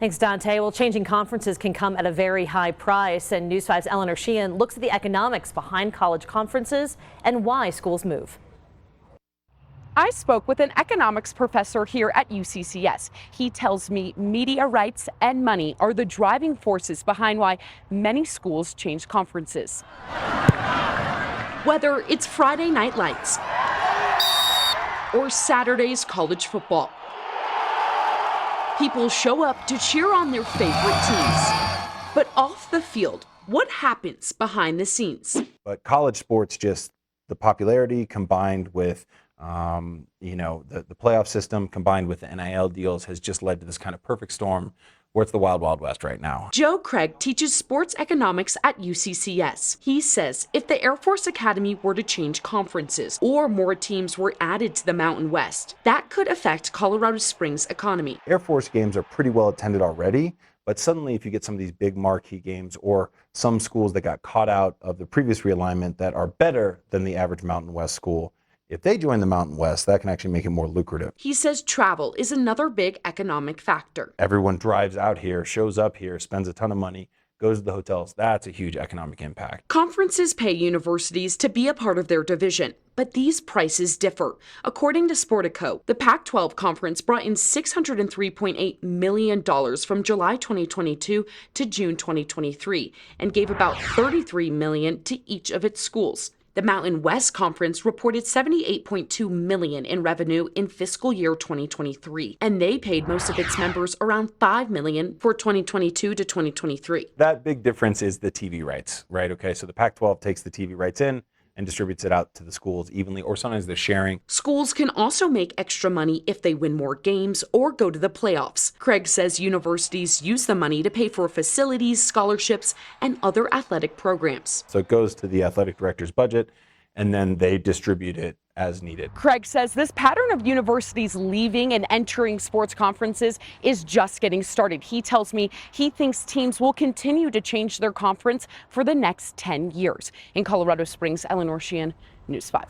Thanks, Dante. Well, changing conferences can come at a very high price, and News 5's Eleanor Sheahan looks at the economics behind college conferences and why schools move. I spoke with an economics professor here at UCCS. He tells me media rights and money are the driving forces behind why many schools change conferences. Whether it's Friday Night Lights or Saturday's college football, people show up to cheer on their favorite teams. But off the field, what happens behind the scenes? But college sports, just the popularity combined with the playoff system combined with the NIL deals has just led to this kind of perfect storm where it's the wild, wild west right now. Joe Craig teaches sports economics at UCCS. He says if the Air Force Academy were to change conferences or more teams were added to the Mountain West, that could affect Colorado Springs' economy. Air Force games are pretty well attended already, but suddenly if you get some of these big marquee games or some schools that got caught out of the previous realignment that are better than the average Mountain West school, if they join the Mountain West, that can actually make it more lucrative. He says travel is another big economic factor. Everyone drives out here, shows up here, spends a ton of money, goes to the hotels. That's a huge economic impact. Conferences pay universities to be a part of their division, but these prices differ. According to Sportico, the Pac-12 conference brought in $603.8 million from July 2022 to June 2023 and gave about $33 million to each of its schools. The Mountain West Conference reported $78.2 million in revenue in fiscal year 2023, and they paid most of its members around $5 million for 2022 to 2023. That big difference is the TV rights, right? Okay, so the Pac-12 takes the TV rights in and distributes it out to the schools evenly, or sometimes they're sharing. Schools can also make extra money if they win more games or go to the playoffs. Craig says universities use the money to pay for facilities, scholarships, and other athletic programs. So it goes to the athletic director's budget, and then they distribute it as needed. Craig says this pattern of universities leaving and entering sports conferences is just getting started. He tells me he thinks teams will continue to change their conference for the next 10 years. In Colorado Springs, Eleanor Sheahan, News 5.